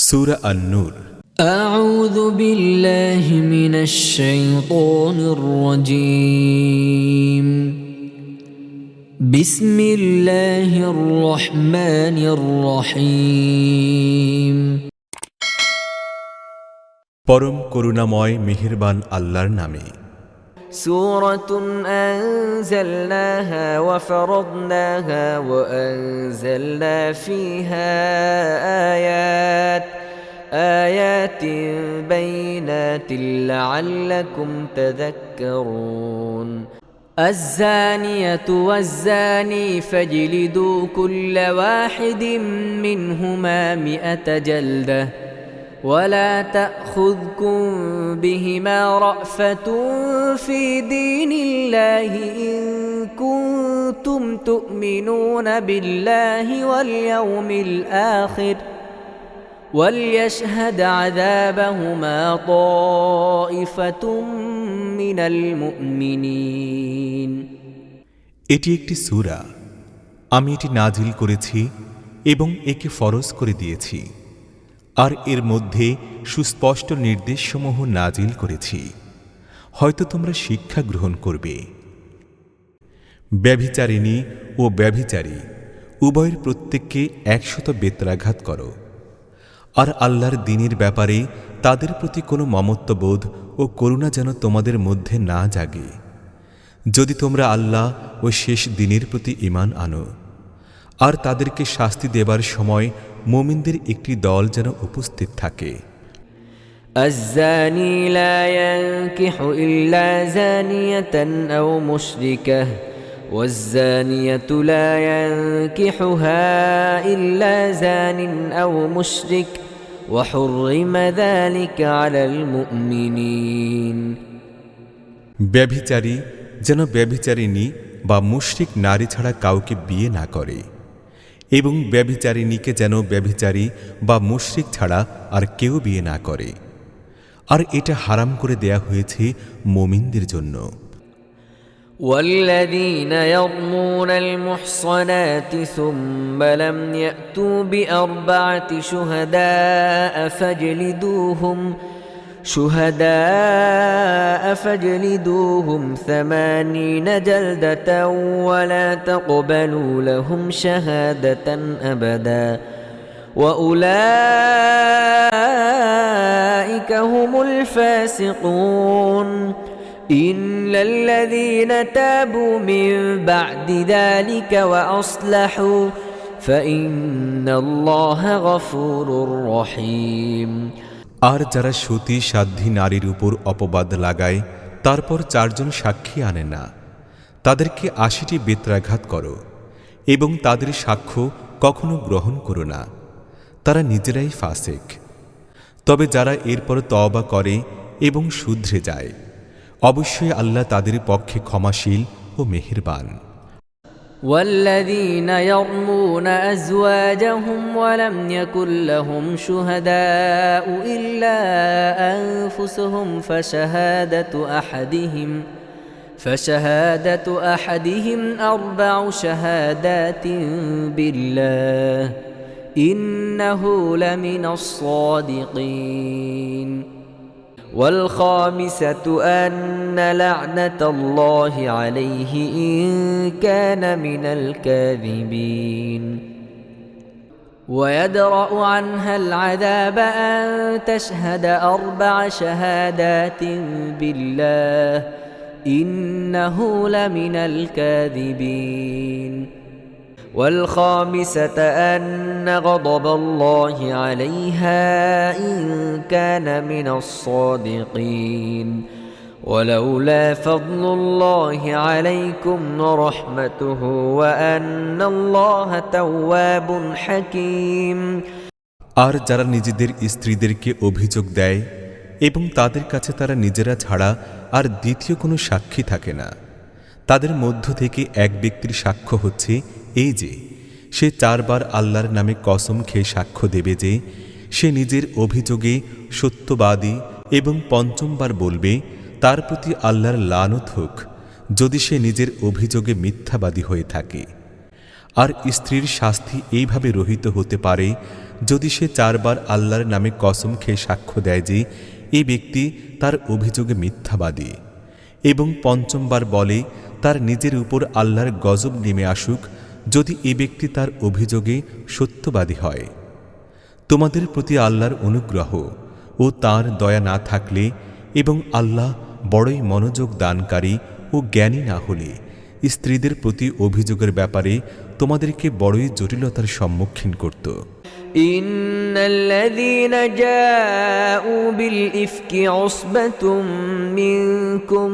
সূরা আন-নূর। أعوذ بالله من الشيطان الرجيم بسم الله الرحمن الرحيم পরম করুণাময় মেহেরবান আল্লাহর নামে। سورة أنزلناها وفرضناها وأنزلنا فيها آيات بينات لعلكم تذكرون الزانية والزاني فاجلدوا كل واحد منهما 100 جلدة ولا تأخذكم بهما رأفة في دين الله إن كنتم تؤمنون بالله واليوم الآخر وليشهد عذابهما طائفة من المؤمنين এটি একটি সূরা, আমি এটি নাজিল করেছি এবং একে ফরজ করে দিয়েছি, আর এর মধ্যে সুস্পষ্ট নির্দেশসমূহ নাজিল করেছি, হয়তো তোমরা শিক্ষা গ্রহণ করবে। ব্যভিচারিণী ও ব্যভিচারী উভয়ের প্রত্যেককে 100 বেত্রাঘাত করো, আর আল্লাহর দ্বীনের ব্যাপারে তাদের প্রতি কোনো মমত্ববোধ ও করুণা যেন তোমাদের মধ্যে না জাগে, যদি তোমরা আল্লাহ ও শেষ দিনের প্রতি ঈমান আনো। আর তাদেরকে শাস্তি দেবার সময় মুমিনদের একটি দল যেন উপস্থিত থাকে। الزاني لا ينكح إلا زانية أو مشركة والزانية لا ينكحها إلا زان أو مشرك وحرم ذلك على المؤمنين ব্যভিচারী যেন ব্যভিচারিণী বা মুশরিক নারী ছাড়া কাউকে বিয়ে না করে, এবং ব্যভিচারিণীকে যেন ব্যভিচারী বা মুশরিক ছাড়া আর কেউ বিয়ে না করে, আর এটা হারাম করে দেয়া হয়েছে মুমিনদের জন্য। والذين يرمون المحصنات ثم لم يأتوا بأربعة شهداء فاجلدوهم 80 جلدة ولا تقبلوا لهم شهادة أبدا وأولئك هم الفاسقون إلا الذين تابوا من بعد ذلك وأصلحوا فإن الله غفور رحيم আর যারা সতী সাধ্বী নারীর উপর অপবাদ লাগায়, তারপর 4 জন সাক্ষী আনে না, তাদেরকে 80টি বেত্রাঘাত করো, এবং তাদের সাক্ষ্য কখনো গ্রহণ করো না, তারা নিজেরাই ফাসিক। তবে যারা এরপর তওবা করে এবং শুধরে যায়, অবশ্যই আল্লাহ তাদের পক্ষে ক্ষমাশীল ও মেহেরবান। والذين يرمون أزواجهم ولم يكن لهم شهداء إلا أنفسهم فشهادة أحدهم 4 شهادات بالله إنه لمن الصادقين والخامسة أن لعنة الله عليه إن كان من الكاذبين ويدرأ عنها العذاب أن تشهد 4 شهادات بالله إنه لمن الكاذبين والخامسة أن غضب الله عليها إن كان من الصادقين ولولا فضل الله عليكم ورحمته وأن الله تواب حكيم আর যারা নিজেদের স্ত্রীদেরকে অভিযোগ দেয় এবং তাদের কাছে তারা নিজেরা ছাড়া আর দ্বিতীয় কোনো সাক্ষী থাকে না, তাদের মধ্য থেকে এক ব্যক্তির সাক্ষ্য হচ্ছে এই যে সে 4 বার আল্লাহর নামে কসম খেয়ে সাক্ষ্য দেবে যে সে নিজের অভিযোগে সত্যবাদী, এবং 5ম বার বলবে তার প্রতি আল্লাহর লানত হোক যদি সে নিজের অভিযোগে মিথ্যাবাদী হয়ে থাকে। আর স্ত্রীর শাস্তি এইভাবে রহিত হতে পারে যদি সে 4 বার আল্লাহর নামে কসম খেয়ে সাক্ষ্য দেয় যে এই ব্যক্তি তার অভিযোগে মিথ্যাবাদী, এবং 5ম বার বলে তার নিজের উপর আল্লাহর গজব নেমে আসুক যদি এ ব্যক্তি তার অভিযোগে সত্যবাদী হয়। তোমাদের প্রতি আল্লাহর অনুগ্রহ ও তার দয়া না থাকলে এবং আল্লাহ বড়ই মনোযোগ দানকারী ও জ্ঞানী না হলে স্ত্রীদের প্রতি অভিযোগের ব্যাপারে তোমাদেরকে বড়ই জটিলতার সম্মুখীন করত। ইন্নাল্লাযীনা জাউ বিল ইফকি উসবাতুম মিনকুম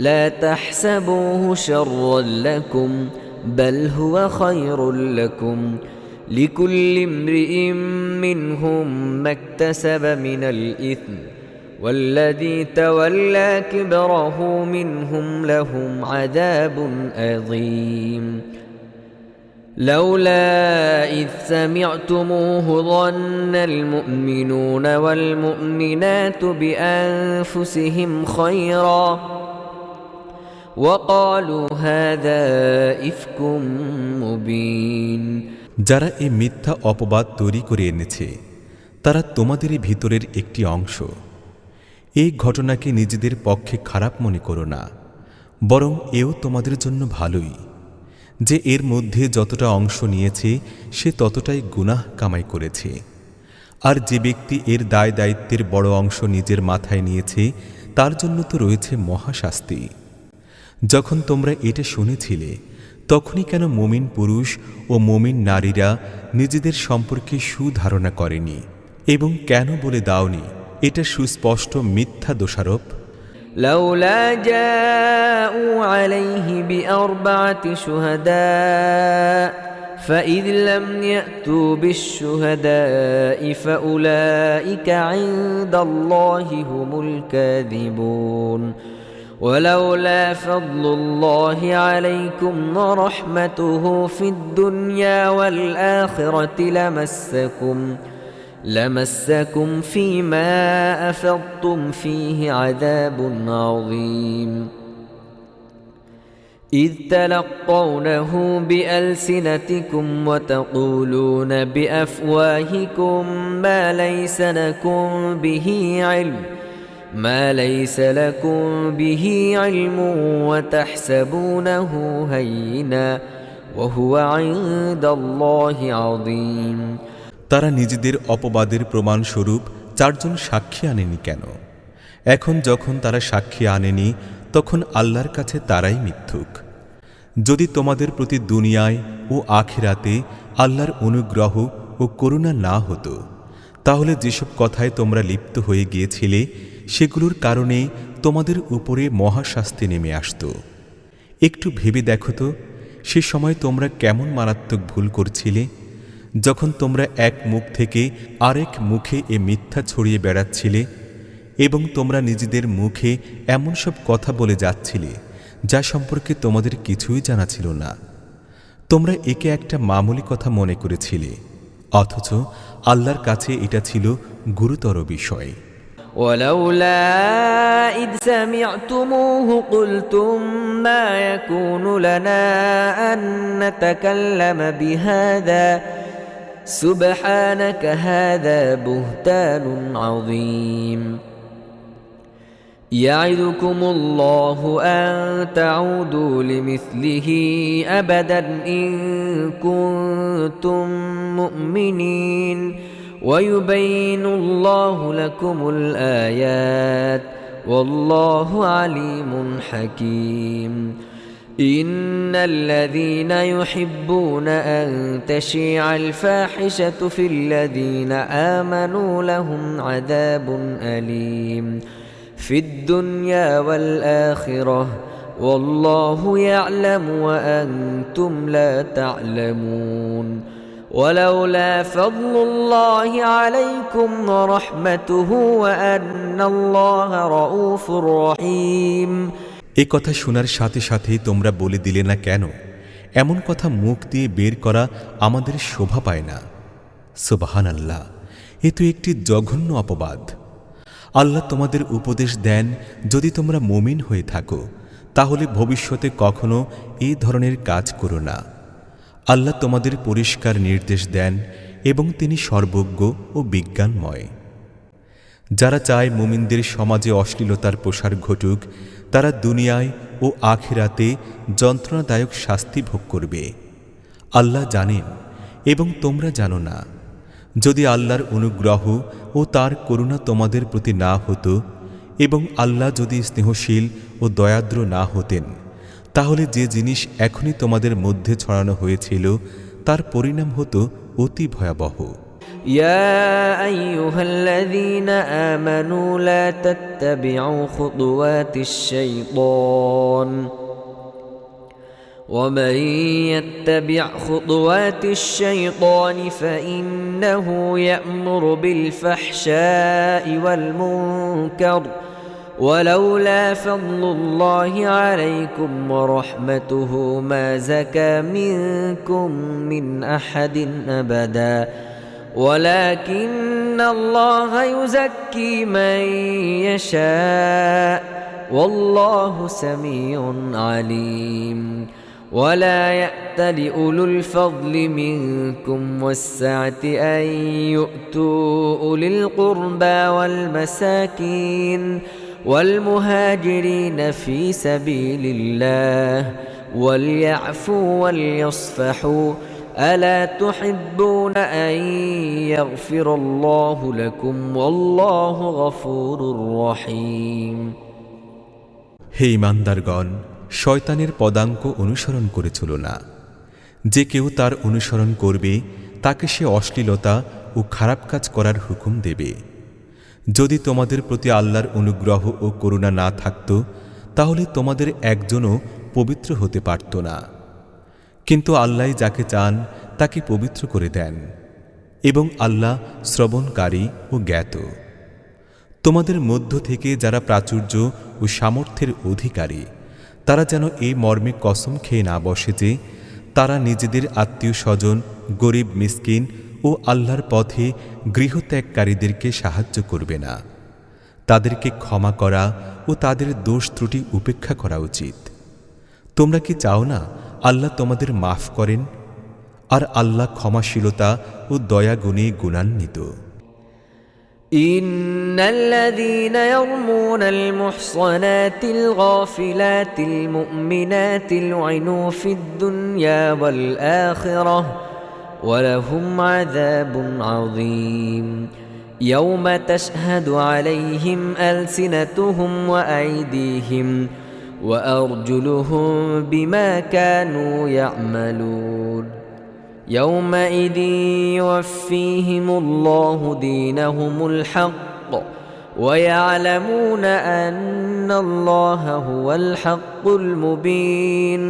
লা তাহসাবুহু শাররান লাকুম বাল হুয়া খায়রুল লাকুম লিকুল্লি ইমরিইম মিনহুম মাকতাসাবা মিনাল ইসম والذي تولى كبره منهم لهم عذاب عظيم لولا إذ سمعتموه ظن المؤمنون والمؤمنات بأنفسهم خيرا وقالوا هذا إفك مبين যারা এই মিথ্যা অপবাদ তৈরি করে এনেছে তারা তোমাদেরই ভিতরের একটি অংশ। এই ঘটনাকে নিজেদের পক্ষে খারাপ মনে করো না, বরং এও তোমাদের জন্য ভালোই যে এর মধ্যে যতটা অংশ নিয়েছে সে ততটাই গুনাহ কামাই করেছে, আর যে ব্যক্তি এর দায় দায়িত্বের বড় অংশ নিজের মাথায় নিয়েছে তার জন্য তো রয়েছে মহাশাস্তি। যখন তোমরা এটা শুনেছিলে তখনই কেন মুমিন পুরুষ ও মুমিন নারীরা নিজেদের সম্পর্কে সুধারণা করেনি এবং কেন বলে দাওনি এটা সুস্পষ্ট মিথ্যা দোষারোপ? লাউলা জাউ আলাইহি বিআরবা'তি শুহাদা فإذ لم يأتوا بالشهداء فأولئك عند الله هم الكاذبون ولولا فضل الله عليكم ورحمته في الدنيا والآخرة لمسكم فيما أفضتم فيه عذاب عظيم إذ تلقونه بألسنتكم وتقولون بأفواهكم ما ليس لكم به علم وتحسبونه هينا وهو عند الله عظيم তারা নিজেদের অপবাদের প্রমাণস্বরূপ 4 জন সাক্ষী আনেনি কেন? এখন যখন তারা সাক্ষী আনেনি তখন আল্লাহর কাছে তারাই মিথ্যুক। যদি তোমাদের প্রতি দুনিয়ায় ও আখিরাতে আল্লাহর অনুগ্রহ ও করুণা না হতো তাহলে যেসব কথায় তোমরা লিপ্ত হয়ে গিয়েছিলে সেগুলোর কারণে তোমাদের উপরে মহাশাস্তি নেমে আসত। একটু ভেবে দেখো তো সে সময় তোমরা কেমন মারাত্মক ভুল করছিলে, যখন তোমরা এক মুখ থেকে আরেক মুখে এ মিথ্যা ছড়িয়ে বেড়াচ্ছিলে এবং তোমরা নিজেদের মুখে এমন সব কথা বলে যাচ্ছিলে যা সম্পর্কে তোমাদের কিছুই জানা ছিল না। তোমরা একে একটা মামুলি কথা মনে করেছিলে, অথচ আল্লাহর কাছে এটা ছিল গুরুতর বিষয়। ولولا إذ سمعتموه قلتم ما يكون لنا أن نتكلم بهذا سبحانك هذا بهتان عظيم يعظكم الله أن تعودوا لمثله أبدا إن كنتم مؤمنين ويبين الله لكم الآيات والله عليم حكيم إن الذين يحبون أن تشيع الفاحشة في الذين آمنوا لهم عذاب أليم في الدنيا والآخرة والله يعلم وأنتم لا تعلمون ولولا فضل الله عليكم ورحمته وأن الله رؤوف رحيم এ কথা শোনার সাথে সাথেই তোমরা বলে দিলে না কেন এমন কথা মুখ দিয়ে বের করা আমাদের শোভা পায় না? সুবহানাল্লাহ, এ তো একটি জঘন্য অপবাদ। আল্লাহ তোমাদের উপদেশ দেন যদি তোমরা মুমিন হয়ে থাকো তাহলে ভবিষ্যতে কখনো এই ধরনের কাজ করো না। আল্লাহ তোমাদের পরিষ্কার নির্দেশ দেন এবং তিনি সর্বজ্ঞ ও বিজ্ঞানময়। যারা চায় মুমিনদের সমাজে অশ্লীলতার প্রসার ঘটুক, তারা দুনিয়ায় ও আখিরাতে যন্ত্রণাদায়ক শাস্তি ভোগ করবে। আল্লাহ জানেন এবং তোমরা জানো না। যদি আল্লাহর অনুগ্রহ ও তার করুণা তোমাদের প্রতি না হতো এবং আল্লাহ যদি স্নেহশীল ও দয়াদ্র না হতেন, তাহলে যে জিনিস এখনই তোমাদের মধ্যে ছড়ানো হয়েছিল তার পরিণাম হতো অতি ভয়াবহ। يا أيها الذين آمنوا لا تتبعوا خطوات الشيطان ومن يتبع خطوات الشيطان فإنه يأمر بالفحشاء والمنكر ولولا فضل الله عليكم ورحمته ما زكى منكم من أحد أبدا ولكن الله يزكي من يشاء والله سميع عليم ولا يأتل أولو الفضل منكم والسعة أن يؤتوا أولي القربى والمساكين والمهاجرين في سبيل الله وليعفوا وليصفحوا ألا تحبون أن يغفر الله لكم والله غفور رحيم হে ঈমানদারগণ, শয়তানের পদাঙ্ক অনুসরণ করে চলো না। যে কেউ তার অনুসরণ করবে তাকে সে অশ্লীলতা ও খারাপ কাজ করার হুকুম দেবে। যদি তোমাদের প্রতি আল্লাহর অনুগ্রহ ও করুণা না থাকত, তাহলে তোমাদের একজনও পবিত্র হতে পারত না। কিন্তু আল্লাহ যাকে চান তাকে পবিত্র করে দেন এবং আল্লাহ শ্রবণকারী ও জ্ঞাত। তোমাদের মধ্য থেকে যারা প্রাচুর্য ও সামর্থ্যের অধিকারী, তারা যেন এই মর্মে কসম খেয়ে না বসে যে তারা নিজেদের আত্মীয় স্বজন, গরিব মিসকিন ও আল্লাহর পথে গৃহত্যাগকারীদেরকে সাহায্য করবে না। তাদেরকে ক্ষমা করা ও তাদের দোষ ত্রুটি উপেক্ষা করা উচিত। তোমরা কি চাও না আল্লাহ তোমাদের মাফ করেন? আর আল্লাহ ক্ষমাশীলতা ও দয়াগুণে গুণান্বিত। إن الذين يرمون المحصنات الغافلات المؤمنات لعنوا في الدنيا والآخرة ولهم عذاب عظيم يوم تشهد عليهم ألسنتهم وأيديهم وأرجلهم بما كانوا يعملون يومئذ يوفيهم الله دينهم الحق ويعلمون أن الله هو الحق المبين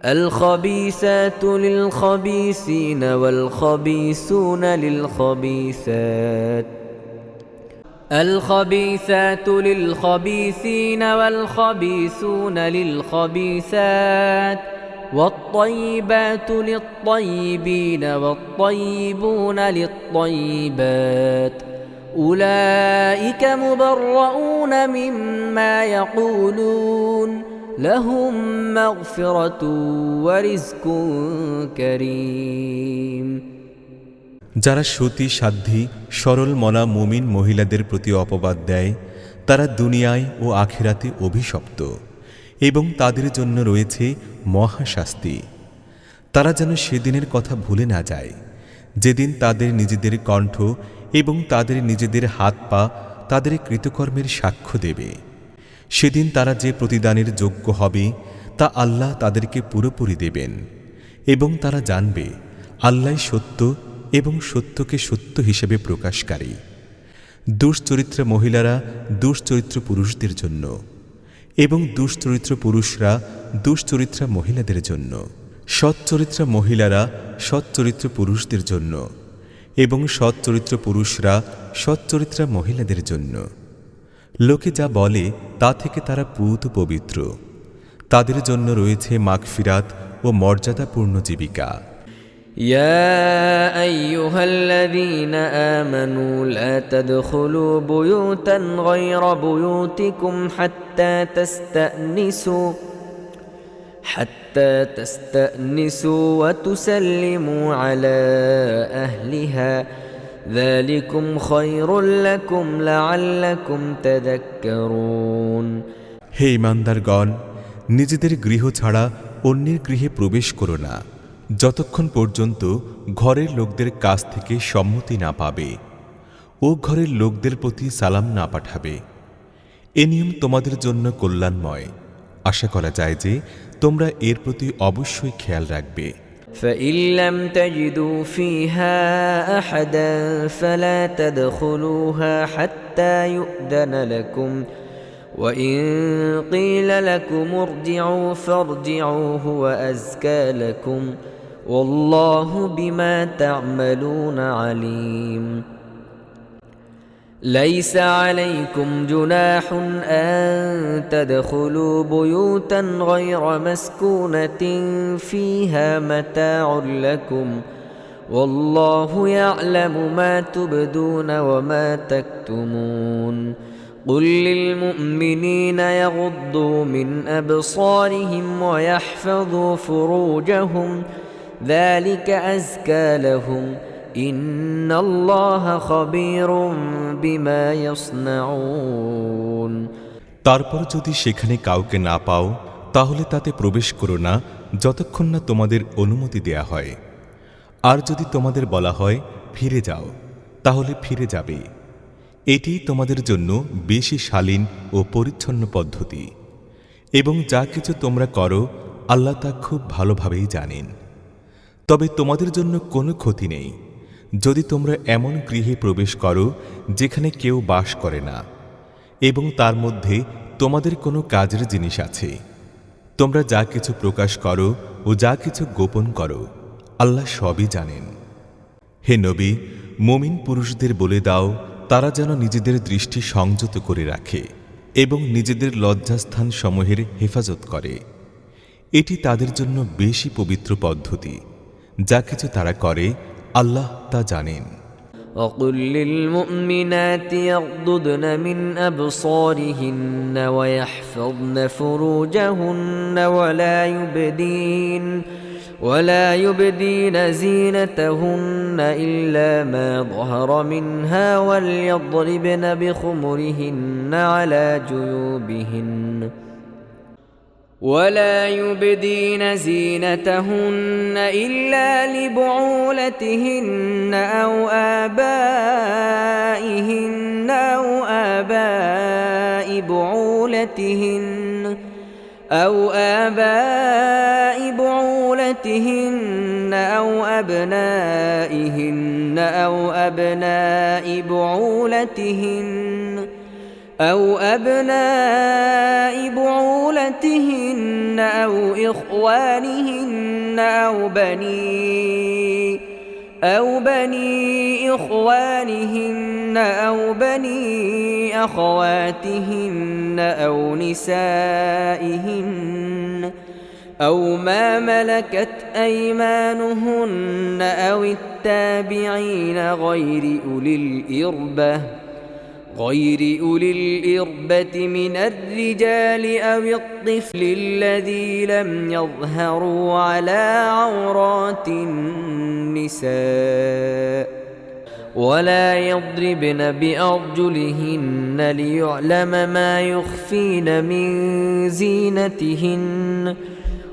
الخبيثات للخبيثين والخبيثون للخبيثات الخبيثات للخبيثين والخبيثون للخبيثات والطيبات للطيبين والطيبون للطيبات أولئك مبرؤون مما يقولون لهم مغفرة ورزق كريم যারা সতী সাধ্বী সরল মনা মুমিন মহিলাদের প্রতি অপবাদ দেয়, তারা দুনিয়ায় ও আখিরাতে অভিশপ্ত এবং তাদের জন্য রয়েছে মহাশাস্তি। তারা যেন সেদিনের কথা ভুলে না যায়, যেদিন তাদের নিজেদের কণ্ঠ এবং তাদের নিজেদের হাত পা তাদের কৃতকর্মের সাক্ষ্য দেবে। সেদিন তারা যে প্রতিদানের যোগ্য হবে তা আল্লাহ তাদেরকে পুরোপুরি দেবেন এবং তারা জানবে আল্লাহ সত্য এবং সত্যকে সত্য হিসেবে প্রকাশকারী। দুশ্চরিত্র মহিলারা দুশ্চরিত্র পুরুষদের জন্য এবং দুশ্চরিত্র পুরুষরা দুশ্চরিত্র মহিলাদের জন্য, সচ্চরিত্র মহিলারা সচ্চরিত্র পুরুষদের জন্য এবং সচ্চরিত্র পুরুষরা সচ্চরিত্র মহিলাদের জন্য। লোকে যা বলে তা থেকে তারা পুত পবিত্র। তাদের জন্য রয়েছে মাগফিরাত ও মর্যাদাপূর্ণ জীবিকা। يا أيها الذين آمنوا لا تدخلوا بيوتا غير بيوتكم حتى حتى تستأنسوا وتسلموا على أهلها ذلكم خير لكم لعلكم تذكرون হে ঈমানদারগণ, নিজেদের গৃহ ছাড়া অন্যের গৃহে প্রবেশ করো না, যতক্ষণ পর্যন্ত ঘরের লোকদের কাছ থেকে সম্মতি না পাবে ও ঘরের লোকদের প্রতি সালাম না পাঠাবে। এ নিয়ম তোমাদের জন্য কল্যাণময়। আশা করা যায় যে তোমরা এর প্রতি অবশ্যই খেয়াল রাখবে। فإن لم تجدوا فيها أحدا فلا تدخلوها حتى يؤذن لكم وإن قيل لكم ارجعوا فارجعوا هو أزكى لكم والله بما تعملون عليم ليس عليكم جناح أن تدخلوا بيوتا غير مسكونة فيها متاع لكم والله يعلم ما تبدون وما تكتمون قل للمؤمنين يغضوا من أبصارهم ويحفظوا فروجهم ذلك أزكى لهم إن الله خبير بما يصنعون তারপর যদি সেখানে কাউকে না পাও তাহলে তাতে প্রবেশ করো না যতক্ষণ না তোমাদের অনুমতি দেয়া হয়। আর যদি তোমাদের বলা হয় ফিরে যাও, তাহলে ফিরে যাবে। এটি তোমাদের জন্য বেশি শালীন ও পরিচ্ছন্ন পদ্ধতি, এবং যা কিছু তোমরা করো আল্লাহ তা খুব ভালোভাবেই জানেন। তবে তোমাদের জন্য কোনো ক্ষতি নেই যদি তোমরা এমন গৃহে প্রবেশ করো যেখানে কেউ বাস করে না এবং তার মধ্যে তোমাদের কোনো কাজের জিনিস আছে। তোমরা যা কিছু প্রকাশ করো ও যা কিছু গোপন করো আল্লাহ সবই জানেন। হে নবী, মুমিন পুরুষদের বলে দাও তারা যেন নিজেদের দৃষ্টি সংযত করে রাখে এবং নিজেদের লজ্জাস্থান সমূহের হেফাজত করে। এটি তাদের জন্য বেশি পবিত্র পদ্ধতি। যা কিছু তারা করে আল্লাহ তা জানেন। وقل للمؤمنات يغضضن من أبصارهن ويحفظن فروجهن ولا يبدين زينتهن إلا ما ظهر منها وليضربن بخمرهن على جيوبهن ولا يبدين زينتهن إلا لبعولتهن أو آبائهن أو آباء بعولتهن أو أبنائهن أو أبناء بعولتهن أو إخوانهن أو بني إخوانهن أو بني أخواتهن أو نسائهن أو ما ملكت أيمانهن أو التابعين غير أولي الإربة من الرجال أو الطفل الذي لم يظهروا على عورات النساء ولا يضربن بأرجلهن ليعلم ما يخفين من زينتهن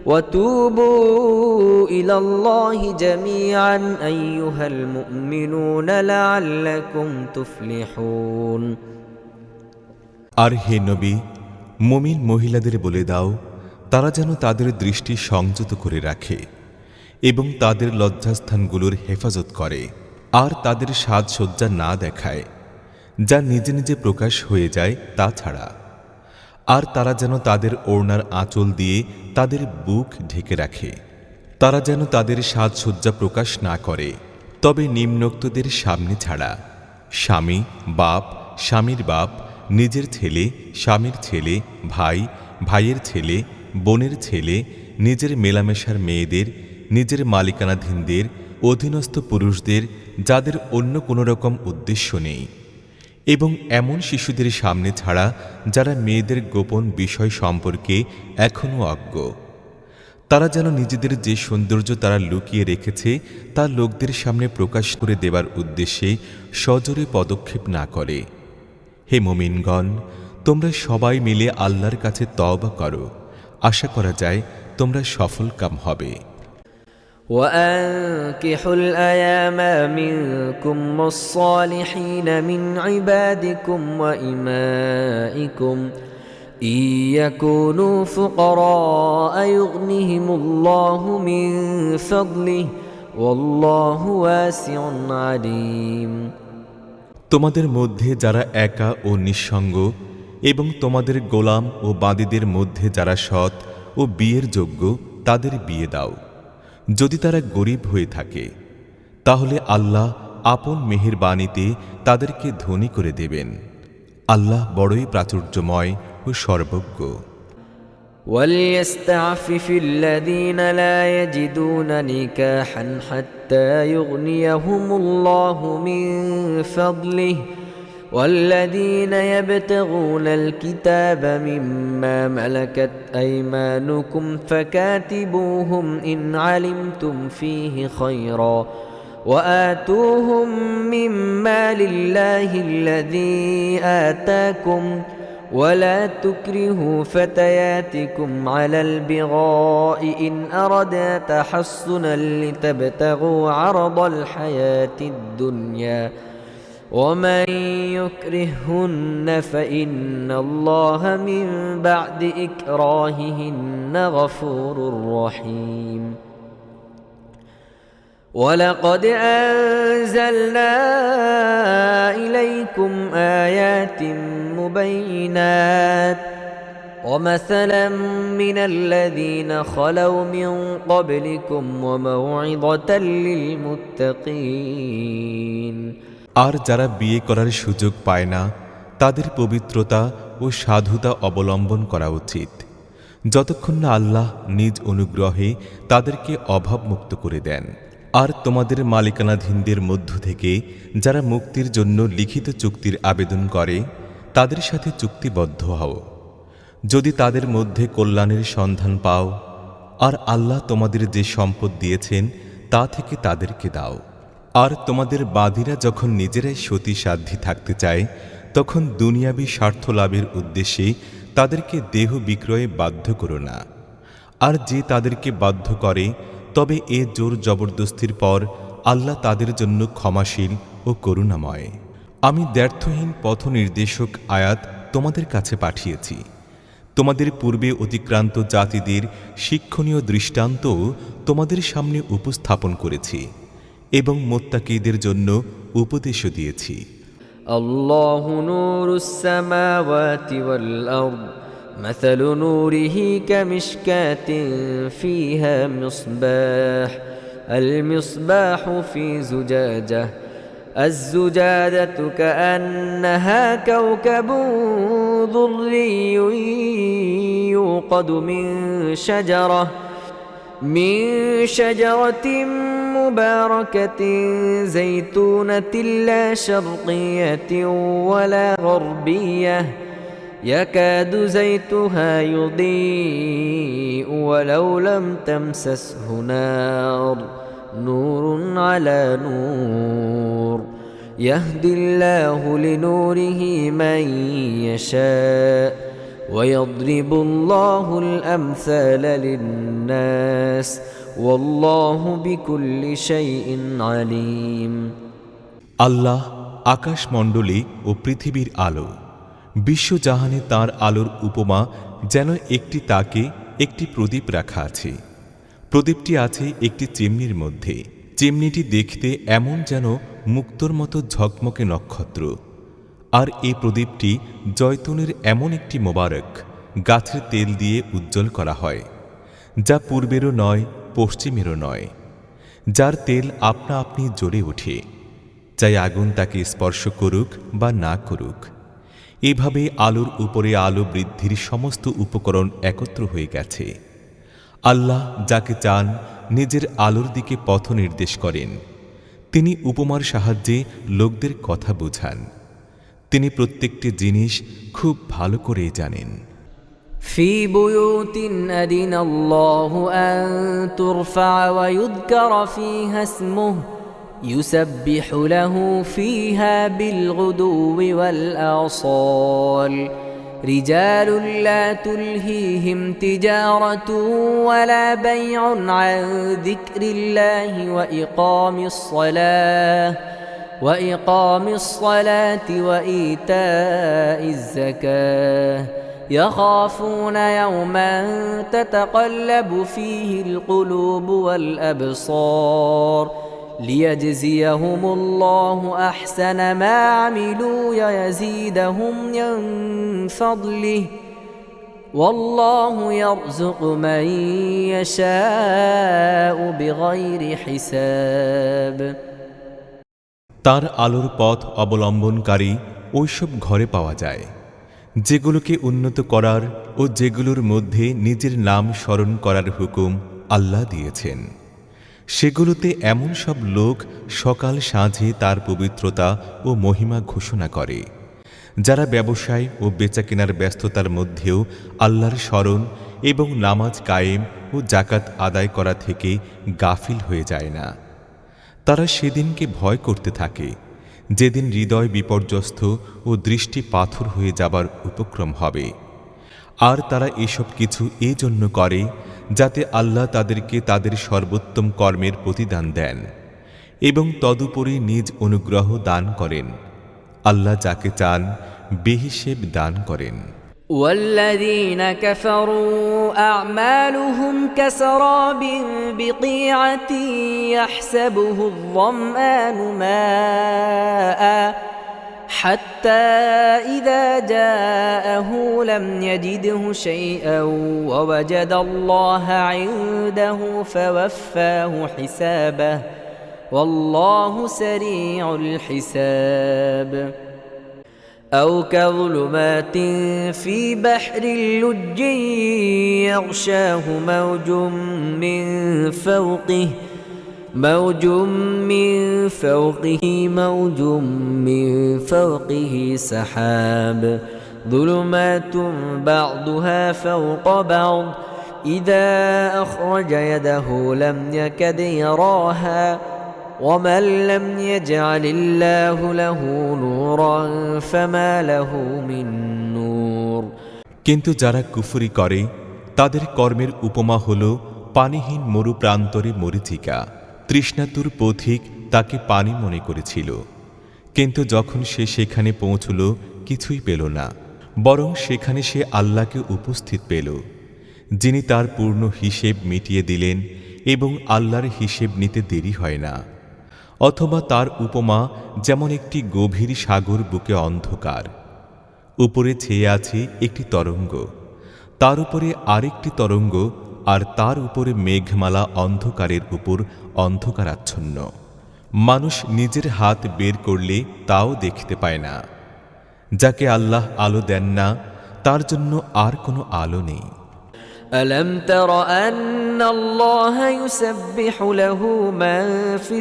وتوبوا إلى الله جميعا أيها المؤمنون لعلكم تفلحون আর হে নবী, মুমিন মহিলাদের বলে দাও তারা যেন তাদের দৃষ্টি সংযত করে রাখে এবং তাদের লজ্জাস্থানগুলোর হেফাজত করে আর তাদের সাজসজ্জা না দেখায় যা নিজে নিজে প্রকাশ হয়ে যায় তা ছাড়া। আর তারা যেন তাদের ওড়নার আঁচল দিয়ে তাদের বুক ঢেকে রাখে। তারা যেন তাদের সাজসজ্জা প্রকাশ না করে, তবে নিম্নোক্তদের সামনে ছাড়া: স্বামী, বাপ, স্বামীর বাপ, নিজের ছেলে, স্বামীর ছেলে, ভাই, ভাইয়ের ছেলে, বোনের ছেলে, নিজের মেলামেশার মেয়েদের, নিজের মালিকানাধীনদের, অধীনস্থ পুরুষদের যাদের অন্য কোনো রকম উদ্দেশ্য নেই, এবং এমন শিশুদের সামনে ছাড়া যারা মেয়েদের গোপন বিষয় সম্পর্কে এখনও অজ্ঞ। তারা যেন নিজেদের যে সৌন্দর্য তারা লুকিয়ে রেখেছে তা লোকদের সামনে প্রকাশ করে দেবার উদ্দেশ্যে সজোরে পদক্ষেপ না করে। হে মুমিনগণ, তোমরা সবাই মিলে আল্লাহর কাছে তওবা করো, আশা করা যায় তোমরা সফলকাম হবে। وأنكحوا الأيام منكم والصالحين من عبادكم وإمائكم إن يكونوا فقراء يغنهم الله من فضله والله واسع عليم। তোমাদের মধ্যে যারা একা ও নিঃসঙ্গ এবং তোমাদের গোলাম ও বাদীদের মধ্যে যারা সৎ ও বিয়ের যোগ্য তাদের বিয়ে দাও। যদি তারা গরিব হয়ে থাকে তাহলে আল্লাহ আপন মেহেরবানিতে তাদেরকে ধনী করে দেবেন। আল্লাহ বড়ই প্রাচুর্যময় ও সর্বজ্ঞ। وليستعفف الذين لا يجدون نكاحا حتى يغنيهم الله من فضله والذين يبتغون الكتاب مما ملكت أيمانكم فكاتبوهم إن علمتم فيه خيرا وآتوهم مما لله الذي آتاكم ولا تكرهوا فتياتكم على البغاء إن أردنا تحصنا لتبتغوا عرض الحياة الدنيا ومن يكرهن فإن الله من بعد إكراههن غفور رحيم ولقد أنزلنا إليكم آيات مبينات ومثلا من الذين خلوا من قبلكم وموعظة للمتقين। আর যারা বিয়ে করার সুযোগ পায় না তাদের পবিত্রতা ও সাধুতা অবলম্বন করা উচিত, যতক্ষণ না আল্লাহ নিজ অনুগ্রহে তাদেরকে অভাবমুক্ত করে দেন। আর তোমাদের মালিকানাধীনদের মধ্য থেকে যারা মুক্তির জন্য লিখিত চুক্তির আবেদন করে তাদের সাথে চুক্তিবদ্ধ হও, যদি তাদের মধ্যে কল্যাণের সন্ধান পাও। আর আল্লাহ তোমাদের যে সম্পদ দিয়েছেন তা থেকে তাদেরকে দাও। আর তোমাদের বাদীরা যখন নিজেরাই সতী সাধ্যী থাকতে চায় তখন দুনিয়াবী স্বার্থ লাভের উদ্দেশ্যে তাদেরকে দেহ বিক্রয়ে বাধ্য করো না। আর যে তাদেরকে বাধ্য করে তবে এ জোর জবরদস্তির পর আল্লাহ তাদের জন্য ক্ষমাশীল ও করুণাময়। আমি দ্ব্যর্থহীন পথ নির্দেশক আয়াত তোমাদের কাছে পাঠিয়েছি। তোমাদের পূর্বে অতিক্রান্ত জাতিদের শিক্ষণীয় দৃষ্টান্তও তোমাদের সামনে উপস্থাপন করেছি এবং মুত্তাকীদের জন্য উপদেশও দিয়েছি। আল্লাহু নূরুস সামাওয়াতি ওয়াল আরদ مثل نوره كمشكاة فيها مصباح المصباح في زجاجة الزجاجة كأنها كوكب دري يوقد من شجرة مباركة زيتونة لا شرقية ولا غربية يكاد زيتها يضيء ولو لم تمسسه نار نور على نور يهدي الله لنوره من يشاء ويضرب الله الأمثال للناس والله بكل شيء عليم। আল্লাহ আকাশমণ্ডলী ও পৃথিবীর আলো, বিশ্বজাহানে তাঁর আলোর উপমা যেন একটি তাকে একটি প্রদীপ রাখা আছে। প্রদীপটি আছে একটি চিমনির মধ্যে। চিমনিটি দেখতে এমন যেন মুক্তোর মতো ঝকমকে নক্ষত্র। আর এই প্রদীপটি জয়তুনের এমন একটি মোবারক গাছের তেল দিয়ে উজ্জ্বল করা হয়, যা পূর্বেরও নয় পশ্চিমেরও নয়, যার তেল আপনা আপনি জ্বলে ওঠে, চাই আগুন তাকে স্পর্শ করুক বা না করুক। এভাবে আলোর উপরে আলো বৃদ্ধির সমস্ত উপকরণ একত্র হয়ে গেছে। আল্লাহ যাকে চান নিজের আলোর দিকে পথ নির্দেশ করেন। তিনি উপমার সাহায্যে লোকদের কথা বোঝান। তিনি প্রত্যেকটি জিনিস খুব ভালো করে জানেন। في بيوت أذن الله أن ترفع ويذكر فيها اسمه يسبح له فيها بالغدو والآصال رجال لا تلهيهم تجارة ولا بيع عن ذكر الله وإقام الصلاة وإيتاء الزكاة يخافون يوما تتقلب فيه القلوب والأبصار ليجزيهم الله أحسن ما عملوا ويزيدهم من فضله والله يرزق من يشاء بغير حساب তার আলোর পথ অবলম্বনকারী ওইসব ঘরে পাওয়া যায় যেগুলোকে উন্নত করার ও যেগুলোর মধ্যে নিজের নাম স্মরণ করার হুকুম আল্লাহ দিয়েছেন। সেগুলোতে এমন সব লোক সকাল সাঁঝে তার পবিত্রতা ও মহিমা ঘোষণা করে যারা ব্যবসায় ও বেচাকেনার ব্যস্ততার মধ্যেও আল্লাহর স্মরণ এবং নামাজ কায়েম ও জাকাত আদায় করা থেকে গাফিল হয়ে যায় না। তারা সেদিনকে ভয় করতে থাকে যেদিন হৃদয় বিপর্যস্ত ও দৃষ্টি পাথর হয়ে যাবার উপক্রম হবে। আর তারা এসব কিছু এজন্য করে যাতে আল্লাহ তাদেরকে তাদের সর্বোত্তম কর্মের প্রতিদান দেন এবং তদুপরি নিজ অনুগ্রহ দান করেন। আল্লাহ যাকে চান বেহিসেব দান করেন। والذين كفروا أعمالهم كسراب بقيعة يحسبه الظمآن ماء حتى إذا جاءه لم يجده شيئا ووجد الله عنده فوفاه حسابه والله سريع الحساب أو كظلمات في بحر لج يغشاه موج من فوقه موج من فوقه سحاب ظلمات بعضها فوق بعض إذا أخرج يده لم يكد يراها ومن لم يجعل الله له نورا فما له من نور কিন্তু যারা কুফরি করে তাদের কর্মের উপমা হল পানিহীন মরু প্রান্তরে মরীচিকা। তৃষ্ণাতুর পথিক তাকে পানি মনে করেছিল, কিন্তু যখন সে সেখানে পৌঁছল কিছুই পেল না, বরং সেখানে সে আল্লাহকে উপস্থিত পেল, যিনি তার পূর্ণ হিসেব মিটিয়ে দিলেন এবং আল্লাহর হিসেব নিতে দেরি হয় না। অথবা তার উপমা যেমন একটি গভীর সাগর বুকে অন্ধকার, উপরে ছেয়ে আছে একটি তরঙ্গ, তার উপরে আরেকটি তরঙ্গ, আর তার উপরে মেঘমালা অন্ধকারের উপর অন্ধকারাচ্ছন্ন। মানুষ নিজের হাত বের করলে তাও দেখতে পায় না। যাকে আল্লাহ আলো দেন না তার জন্য আর কোনো আলো নেই। ألم تر أن الله يسبح له من في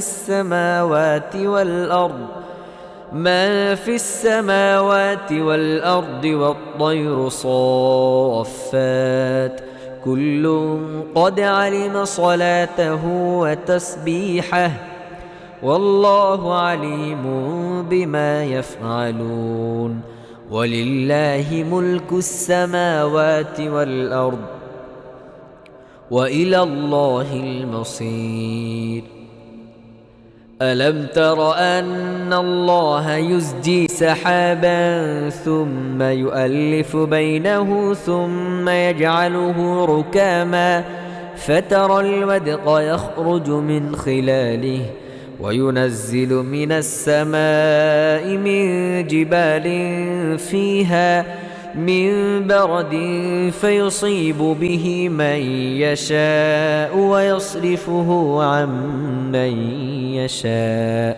السماوات والأرض والطير صافات كل قد علم صلاته وتسبيحه والله عليم بما يفعلون ولله ملك السماوات والأرض وإلى الله المصير ألم تر أن الله يزجي سحابا ثم يؤلف بينه ثم يجعله ركاما فترى الودق يخرج من خلاله وينزل من السماء من جبال فيها من برد فيصيب به من يشاء ويصرفه عن من يشاء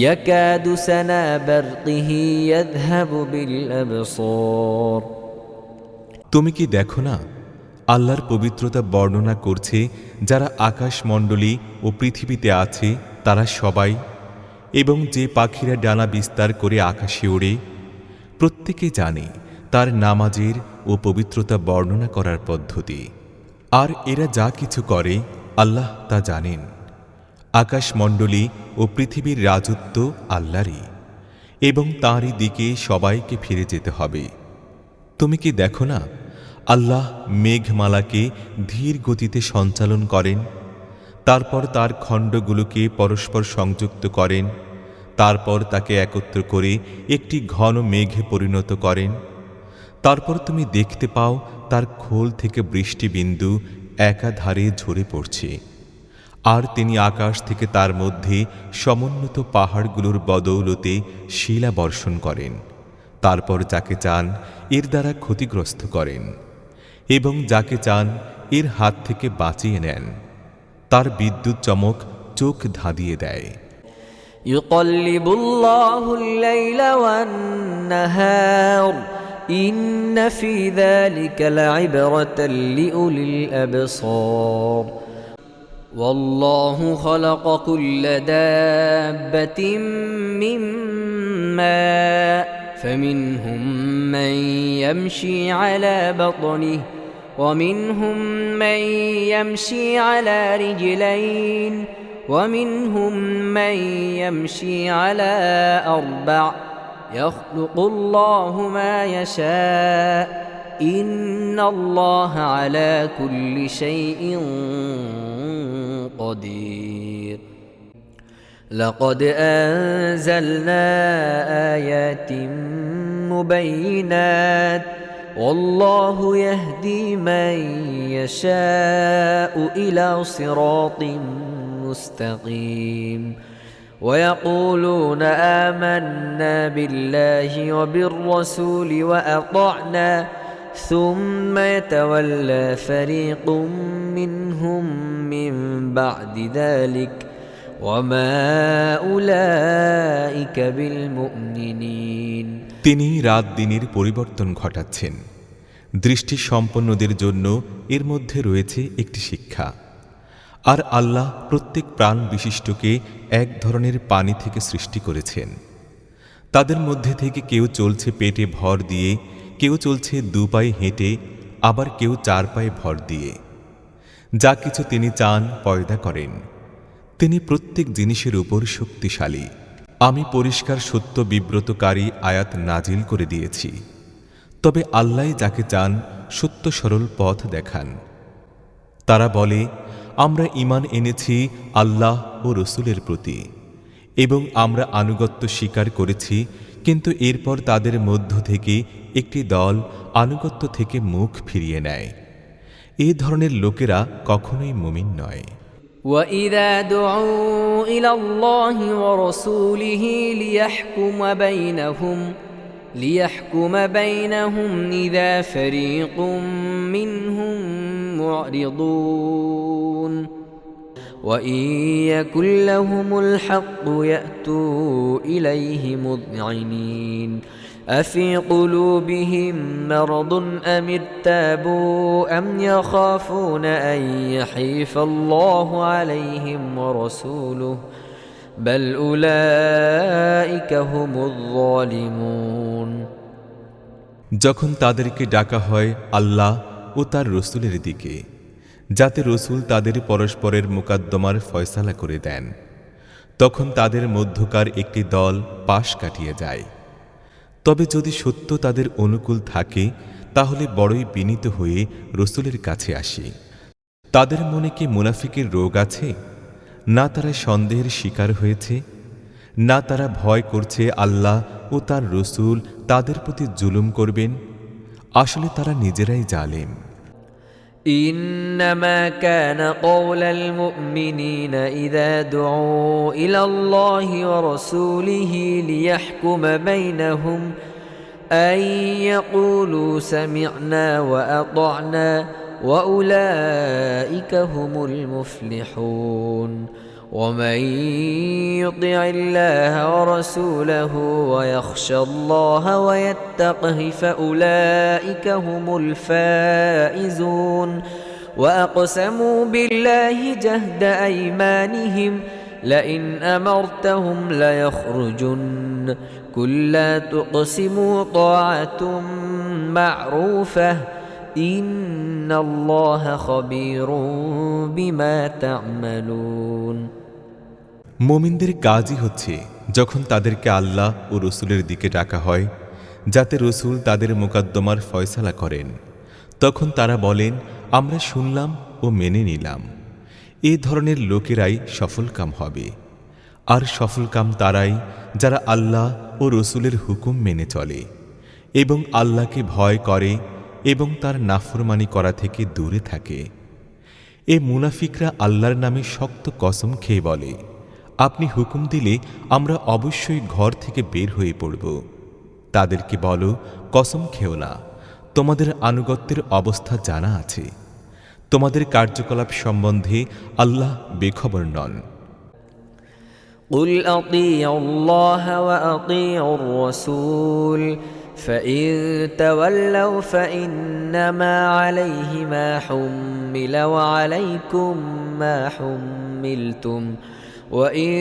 يكاد سنا برقه يذهب بالأبصار তুমি কি দেখো না আল্লাহর পবিত্রতা বর্ণনা করছে যারা আকাশমণ্ডলী ও পৃথিবীতে আছে তারা সবাই, এবং যে পাখিরা ডানা বিস্তার করে আকাশে ওড়ে, প্রত্যেকে জানে তার নামাজের ও পবিত্রতা বর্ণনা করার পদ্ধতি। আর এরা যা কিছু করে আল্লাহ তা জানেন। আকাশমণ্ডলী ও পৃথিবীর রাজত্ব আল্লাহরই, এবং তাঁরই দিকে সবাইকে ফিরে যেতে হবে। তুমি কি দেখো না, আল্লাহ মেঘমালাকে ধীর গতিতে সঞ্চালন করেন, তারপর তার খণ্ডগুলোকে পরস্পর সংযুক্ত করেন, তারপর তাকে একত্র করে একটি ঘন মেঘে পরিণত করেন। তারপর তুমি দেখতে পাও তার খোল থেকে বৃষ্টিবিন্দু একাধারে ঝরে পড়ছে। আর তিনি আকাশ থেকে তার মধ্যে সমুন্নত পাহাড়গুলোর বদৌলতে শিলা বর্ষণ করেন। তারপর যাকে চান এর দ্বারা ক্ষতিগ্রস্ত করেন, এবং যাকে চান এর হাত থেকে বাঁচিয়ে নেন। তার বিদ্যুৎ চমক চোখ ধাঁধিয়ে দেয়। يقلب الله الليل والنهار إن في ذلك لعبرة لأولي الأبصار والله خلق كل دابة من ماء فمنهم من يمشي على بطنه ومنهم من يمشي على رجلين ومنهم من يمشي على أربع يخلق الله ما يشاء إن الله على كل شيء قدير لقد أنزلنا آيات مبينات والله يهدي من يشاء إلى صراط مستقيم ويقولون آمنا بالله وبالرسول وأطعنا ثم يتولى فريق منهم من بعد ذلك وما أولئك بالمؤمنين তিনি রাত দিনের পরিবর্তন ঘটাচ্ছেন। দৃষ্টি সম্পন্নদের জন্য এর মধ্যে রয়েছে একটি শিক্ষা। আর আল্লাহ প্রত্যেক প্রাণ বিশিষ্টকে এক ধরনের পানি থেকে সৃষ্টি করেছেন। তাদের মধ্যে থেকে কেউ চলছে পেটে ভর দিয়ে, কেউ চলছে দু পায়ে হেঁটে, আবার কেউ চার পায়ে ভর দিয়ে। যা কিছু তিনি চান পয়দা করেন। তিনি প্রত্যেক জিনিসের উপর শক্তিশালী। আমি পরিষ্কার সত্য বিব্রতকারী আয়াত নাজিল করে দিয়েছি, তবে আল্লাহ যাকে চান সত্য সরল পথ দেখান। তারা বলে, আমরা ঈমান এনেছি আল্লাহ ও রসুলের প্রতি, এবং আমরা আনুগত্য স্বীকার করেছি, কিন্তু এরপর তাদের মধ্য থেকে একটি দল আনুগত্য থেকে মুখ ফিরিয়ে নেয়। এই ধরনের লোকেরা কখনোই মুমিন নয়। وَإِذَا دُعُوا إِلَى اللَّهِ وَرَسُولِهِ لِيَحْكُمَ بَيْنَهُمْ إِذَا فَرِيقٌ مِّنْهُم مُّعْرِضُونَ وَإِن يَكُن لَّهُمُ الْحَقُّ يَأْتُوا إِلَيْهِ مُذْعِنِينَ أَفِي قُلُوبِهِم مَّرَضٌ أَمِ ارْتَابُوا أَمْ يَخَافُونَ أَن يَحِيفَ اللَّهُ عَلَيْهِمْ وَرَسُولُهُ بَلْ أُولَئِكَ هُمُ الظَّالِمُونَ যখন তাদেরকে ডাকা হয় আল্লাহ ও তার রসুলের দিকে, যাতে রসুল তাদের পরস্পরের মুকাদ্দমার ফয়সালা করে দেন, তখন তাদের মধ্যকার একটি দল পাশ কাটিয়ে যায়। তবে যদি সত্য তাদের অনুকূল থাকে, তাহলে বড়ই বিনীত হয়ে রসুলের কাছে আসি। তাদের মনে কি মুনাফিকের রোগ আছে? না তারা সন্দেহের শিকার হয়েছে, না তারা ভয় করছে আল্লাহ ও তার রসুল তাদের প্রতি জুলুম করবেন। আসলে তারা নিজেরাই জালেম। إنما كان قول المؤمنين إذا دعوا إلى الله ورسوله ليحكم بينهم أن يقولوا سمعنا وأطعنا وأولئك هم المفلحون ومن يطع الله ورسوله ويخشى الله ويتقه فأولئك هم الفائزون وأقسموا بالله جهد أيمانهم لئن أمرتهم ليخرجن قل لا تقسموا طاعة معروفة إن الله خبير بما تعملون। মুমিনদের কাজই হচ্ছে যখন তাদেরকে আল্লাহ ও রসুলের দিকে ডাকা হয় যাতে রসুল তাদের মোকদ্দমার ফয়সালা করেন, তখন তারা বলেন আমরা শুনলাম ও মেনে নিলাম। এ ধরনের লোকেরাই সফলকাম হবে। আর সফলকাম তারাই যারা আল্লাহ ও রসুলের হুকুম মেনে চলে এবং আল্লাহকে ভয় করে এবং তার নাফরমানি করা থেকে দূরে থাকে। এ মুনাফিকরা আল্লাহর নামে শক্ত কসম খেয়ে বলে, আপনি হুকুম দিলে আমরা অবশ্যই ঘর থেকে বের হয়ে পড়ব। তাদেরকে বলো, কসম খেও না, তোমাদের আনুগত্যের অবস্থা জানা আছে। তোমাদের কার্যকলাপ সম্বন্ধে আল্লাহ বেখবর নন। قل أطيعوا الله وأطيعوا الرسول فإن تولوا فإنما عليه ما حمل وعليكم ما حملتم وإن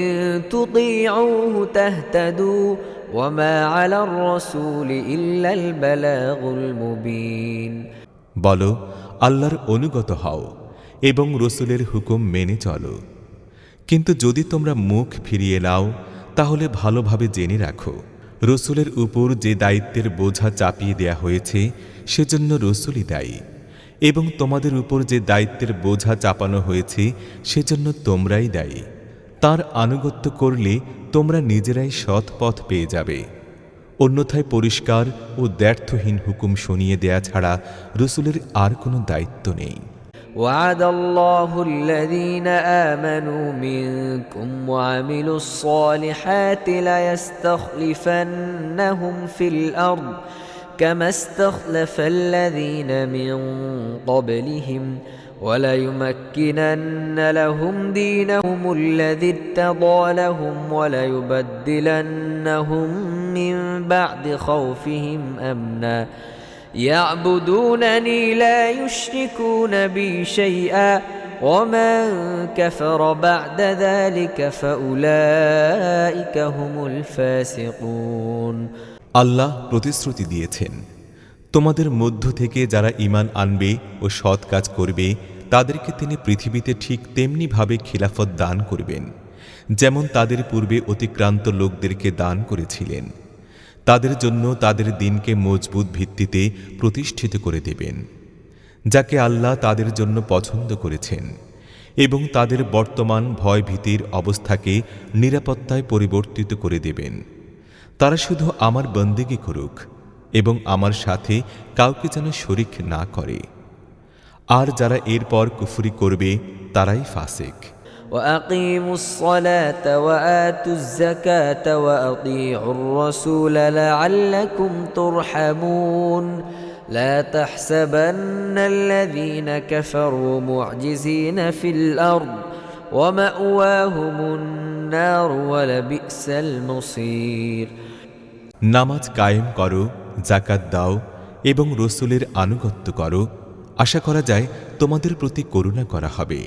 تطيعوه تهتدوا وما على الرسول إلا البلاغ المبين। বলো, আল্লাহর অনুগত হও এবং রসুলের হুকুম মেনে চলো। কিন্তু যদি তোমরা মুখ ফিরিয়ে নাও তাহলে ভালোভাবে জেনে রাখো, রসুলের উপর যে দায়িত্বের বোঝা চাপিয়ে দেয়া হয়েছে সেজন্য রসুলই দায়ী, এবং তোমাদের উপর যে দায়িত্বের বোঝা চাপানো হয়েছে সেজন্য তোমরাই দায়ী। তার আনুগত্য করলে তোমরা নিজেরাই সৎ পথ পেয়ে যাবে। অন্যথায় পরিষ্কার ও দ্ব্যর্থহীন হুকুম শুনিয়ে দেয়া ছাড়া রসুলের আর কোনো দায়িত্ব নেই। وعد الله الذين آمنوا منكم وعملوا الصالحات ليستخلفنهم في الأرض كما استخلف الذين من قبلهم وليمكنن لهم دينهم الذي ارتضى لهم وليبدلنهم من بعد خوفهم أمنا يعبدونني لا يشركون بي شيئا ومن كفر بعد ذلك فأولئك هم الفاسقون। আল্লাহ প্রতিশ্রুতি দিয়েছেন, তোমাদের মধ্য থেকে যারা ঈমান আনবে ও সৎ কাজ করবে তাদেরকে তিনি পৃথিবীতে ঠিক তেমনিভাবে খিলাফত দান করবেন যেমন তাদের পূর্বে অতিক্রান্ত লোকদেরকে দান করেছিলেন। তাদের জন্য তাদের দিনকে মজবুত ভিত্তিতে প্রতিষ্ঠিত করে দেবেন, যাকে আল্লাহ তাদের জন্য পছন্দ করেছেন, এবং তাদের বর্তমান ভয়ভীতির অবস্থাকে নিরাপত্তায় পরিবর্তিত করে দেবেন। তারা শুধু আমার বন্দেগী করুক এবং আমার সাথে কাউকে যেন শরিক না করে। আর যারা এরপর কুফরি করবে তারাই ফাসিক। وأقيموا الصلاة وآتوا الزكاة وأطيعوا الرسول لعلكم ترحمون لا تحسبن الذين كفروا معجزين في الأرض ومأواهم النار ولبئس المصير। নামাজ কায়েম করো, যাকাত দাও এবং রসুলের আনুগত্য করো, আশা করা যায় তোমাদের প্রতি করুণা করা হবে।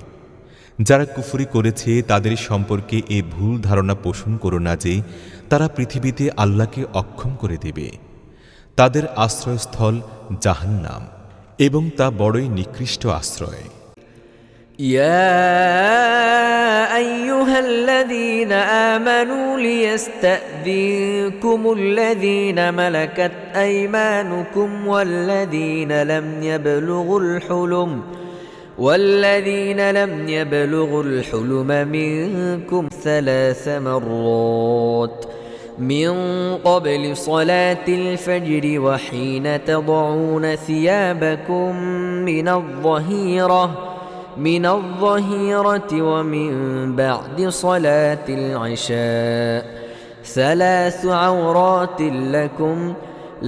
যারা কুফরি করেছে তাদের সম্পর্কে এ ভুল ধারণা পোষণ করো না যে তারা পৃথিবীতে আল্লাহকে অক্ষম করে দেবে। তাদের আশ্রয়স্থল জাহান্নাম, এবং তা বড়ই নিকৃষ্ট আশ্রয়। يا أيها الذين آمنوا ليستأذنكم الذين ملكت أيمانكم والذين لم يبلغوا الحلم منكم 3 مرات من قبل صلاة الفجر وحين تضعون ثيابكم من الظهيرة ومن بعد صلاة العشاء 3 عورات لكم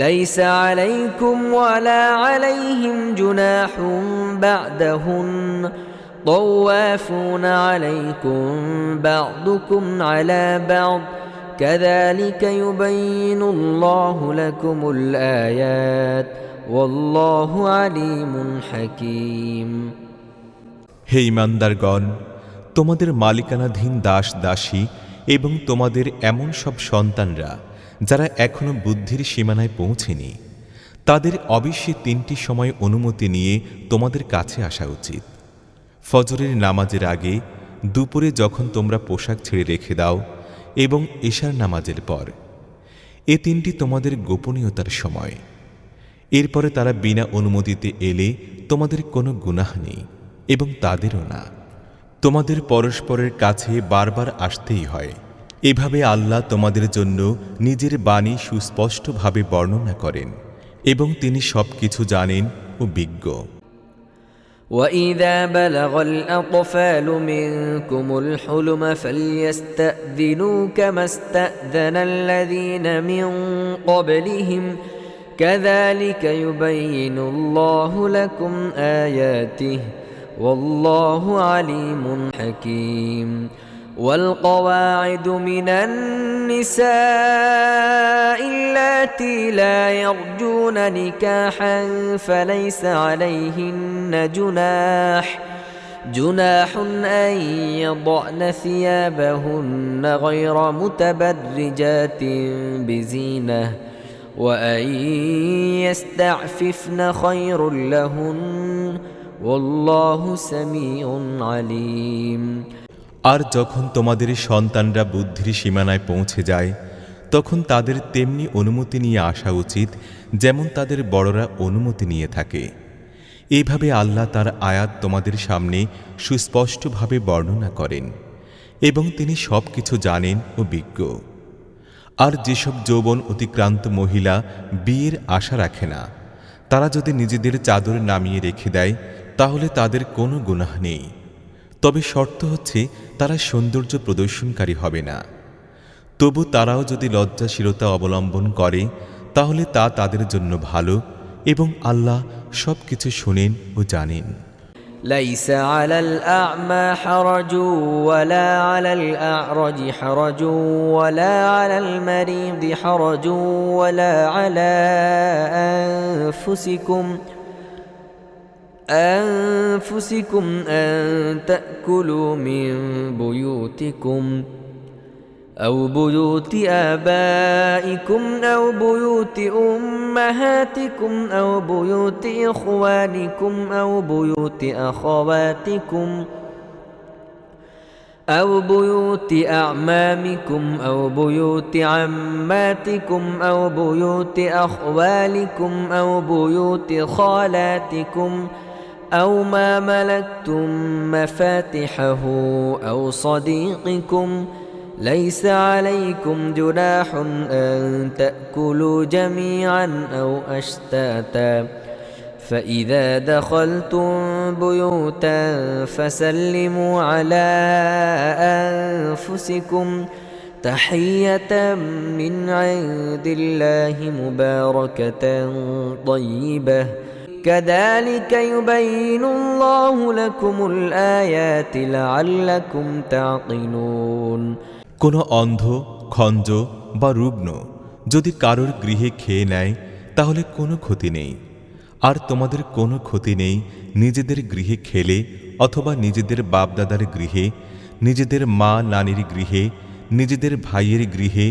ليس عليكم ولا عليهم جناح بعدهن طوافون عليكم بعضكم على بعض كذلك يبين الله لكم الآيات والله عليم حكيم। হে ঈমানদারগণ, তোমাদের মালিকানাধীন দাস দাসী এবং তোমাদের এমন সব সন্তানরা যারা এখনো বুদ্ধির সীমানায় পৌঁছেনি তাদের অবশ্যই 3টি সময় অনুমতি নিয়ে তোমাদের কাছে আসা উচিত। ফজরের নামাজের আগে, দুপুরে যখন তোমরা পোশাক ছেড়ে রেখে দাও, এবং এশার নামাজের পর। এ 3টি তোমাদের গোপনীয়তার সময়। এরপরে তারা বিনা অনুমতিতে এলে তোমাদের কোনো গুনাহ নেই এবং তাদেরও না। তোমাদের পরস্পরের কাছে বারবার আসতেই হয়। এভাবে আল্লাহ তোমাদের জন্য নিজের বাণী সুস্পষ্টভাবে বর্ণনা করেন এবং তিনি সবকিছু জানেন ও বিজ্ঞ। وَإِذَا بَلَغَ الْأَطْفَالُ مِنكُمُ الْحُلُمَ فَلْيَسْتَأْذِنُوا كَمَا اسْتَأْذَنَ الَّذِينَ مِن قَبْلِهِمْ كَذَلِكَ يُبَيِّنُ اللَّهُ لَكُمْ آيَاتِهِ وَاللَّهُ عَلِيمٌ حَكِيمٌ وَالْقَوَاعِدُ مِنَ النِّسَاءِ اللَّاتِي لَا يَرْجُونَ نِكَاحًا فَلَيْسَ عَلَيْهِنَّ جُنَاحٌ أَن يَضَعْنَ ثِيَابَهُنَّ غَيْرَ مُتَبَرِّجَاتٍ بِزِينَةٍ وَأَن يَسْتَعْفِفْنَ خَيْرٌ لَهُنَّ وَاللَّهُ سَمِيعٌ عَلِيمٌ। আর যখন তোমাদের সন্তানরা বুদ্ধির সীমানায় পৌঁছে যায় তখন তাদের তেমনি অনুমতি নিয়ে আসা উচিত যেমন তাদের বড়রা অনুমতি নিয়ে থাকে। এইভাবে আল্লাহ তার আয়াত তোমাদের সামনে সুস্পষ্টভাবে বর্ণনা করেন এবং তিনি সবকিছু জানেন ও বিজ্ঞ। আর যেসব যৌবন অতিক্রান্ত মহিলা বিয়ের আশা রাখে না, তারা যদি নিজেদের চাদর নামিয়ে রেখে দেয় তাহলে তাদের কোনো গুনাহ নেই, তবে শর্ত হচ্ছে তারা সৌন্দর্য প্রদর্শনকারী হবে না। তবু তারাও যদি লজ্জাশীলতা অবলম্বন করে তাহলে তা তাদের জন্য ভালো এবং আল্লাহ সবকিছু শোনেন ও জানেন। ليس على الأعمى حرج ولا على الأعرج حرج ولا على المريض حرج ولا على أنفسكم أن تأكلوا من بيوتكم أو بيوت آبائكم أو بيوت أمهاتكم أو بيوت إخوانكم أو بيوت أخواتكم أو بيوت أعمامكم أو بيوت عماتكم أو بيوت أخوالكم أو بيوت خالاتكم أو ما ملكتم مفاتحه أو صديقكم ليس عليكم جناح أن تأكلوا جميعا أو أشتاتا فإذا دخلتم بيوتا فسلموا على أنفسكم تحية من عند الله مباركة طيبة كذلك يبين الله لكم الآيات لعلكم تعقلون। কোনো অন্ধ, খঞ্জ বা রুগ্ন যদি কারোর গৃহে খেয়ে নেয় তাহলে কোনো ক্ষতি নেই। আর তোমাদের কোনো ক্ষতি নেই নিজেদের গৃহে খেলে অথবা নিজেদের বাপদাদার গৃহে, নিজেদের মা নানির গৃহে, নিজেদের ভাইয়ের গৃহে,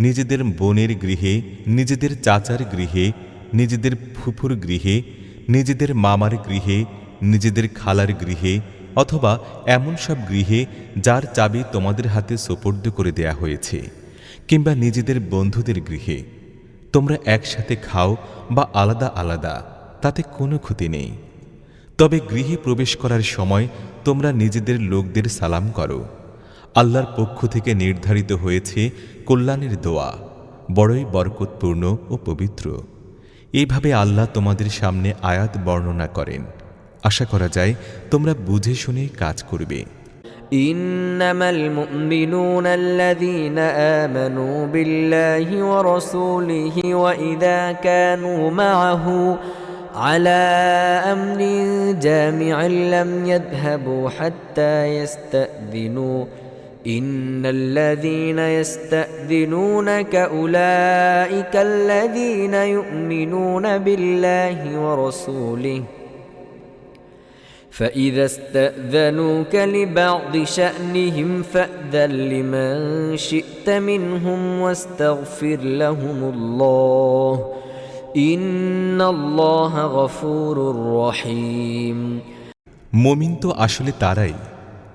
নিজেদের বোনের গৃহে, নিজেদের চাচার গৃহে, নিজেদের ফুফুর গৃহে, নিজেদের মামার গৃহে, নিজেদের খালার গৃহে অথবা এমন সব গৃহে যার চাবি তোমাদের হাতে সোপর্দ করে দেয়া হয়েছে, কিংবা নিজেদের বন্ধুদের গৃহে। তোমরা একসাথে খাও বা আলাদা আলাদা, তাতে কোনো ক্ষতি নেই। তবে গৃহে প্রবেশ করার সময় তোমরা নিজেদের লোকদের সালাম করো। আল্লাহর পক্ষ থেকে নির্ধারিত হয়েছে কল্যাণের দোয়া, বড়ই বরকতপূর্ণ ও পবিত্র। এইভাবে আল্লাহ তোমাদের সামনে আয়াত বর্ণনা করেন। আশা করা যায় তোমরা বুঝে শুনে কাজ করবে। إنما المؤمنون الذين آمنوا بالله ورسوله وإذا كانوا معه على أمر جامع لم يذهبوا حتى يستأذنوا إن الذين يستأذنونك أولئك الذين يؤمنون بالله ورسوله فإذا استأذنوك لبعض شأنهم فأذن لمن شئت منهم واستغفر لهم الله إن الله غفور رحيم মুমিন তো আসলে তারাই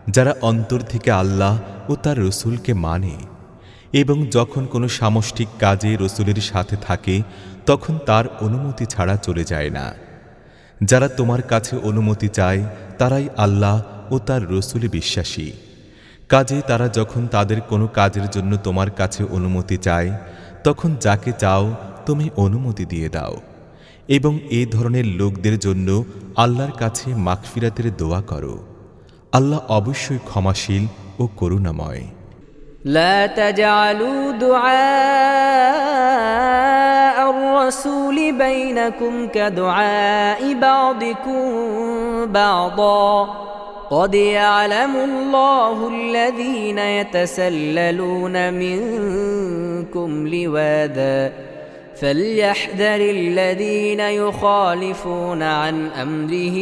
যারা অন্তর থেকে আল্লাহ ও তার রসুলকে মানে এবং যখন কোনো সামষ্টিক কাজে রসুলের সাথে থাকে তখন তার অনুমতি ছাড়া চলে যায় না। যারা তোমার কাছে অনুমতি চায় তারাই আল্লাহ ও তার রসুলে বিশ্বাসী। কাজে তারা যখন তাদের কোনো কাজের জন্য তোমার কাছে অনুমতি চায় তখন যাকে চাও তুমি অনুমতি দিয়ে দাও এবং এ ধরনের লোকদের জন্য আল্লাহর কাছে মাগফিরাতের দোয়া করো। আল্লাহ অবশ্যই ক্ষমাশীল ও করুণাময়। لا تجعلوا دعاء الرسول بينكم كدعاء بعضكم بعضا قد يعلم الله الذين يتسللون منكم لواذا فليحذر الذين يخالفون عن أمره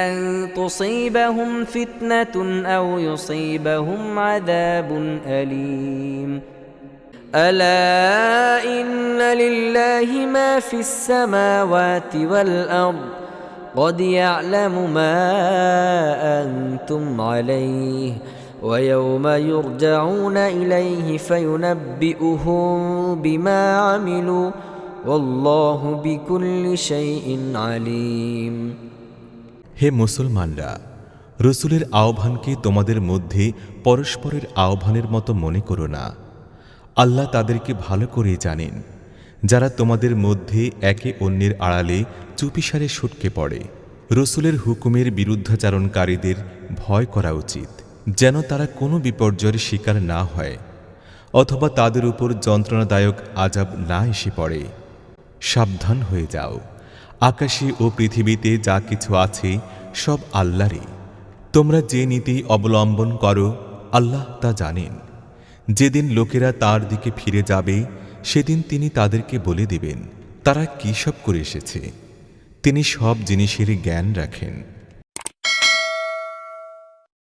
أن تصيبهم فتنة أو يصيبهم عذاب أليم ألا إن لله ما في السماوات والأرض قد يعلم ما أنتم عليه ويوم يرجعون إليه فينبئهم بما عملوا والله بكل شيء عليم হে মুসলমানরা, রসুলের আহ্বানকে তোমাদের মধ্যে পরস্পরের আহ্বানের মতো মনে করো না। আল্লাহ তাদেরকে ভালো করেই জানেন যারা তোমাদের মধ্যে একে অন্যের আড়ালে চুপিসারে সটকে পড়ে। রসুলের হুকুমের বিরুদ্ধাচারণকারীদের ভয় করা উচিত যেন তারা কোনো বিপর্যয়ের শিকার না হয় অথবা তাদের উপর যন্ত্রণাদায়ক আযাব না এসে পড়ে। সাবধান হয়ে যাও, আকাশে ও পৃথিবীতে যা কিছু আছে সব আল্লাহরই। তোমরা যে নীতি অবলম্বন করো আল্লাহ তা জানেন। যেদিন লোকেরা তার দিকে ফিরে যাবে সেদিন তিনি তাদেরকে বলে দিবেন তারা কী সব করে এসেছে। তিনি সব জিনিসের জ্ঞান রাখেন।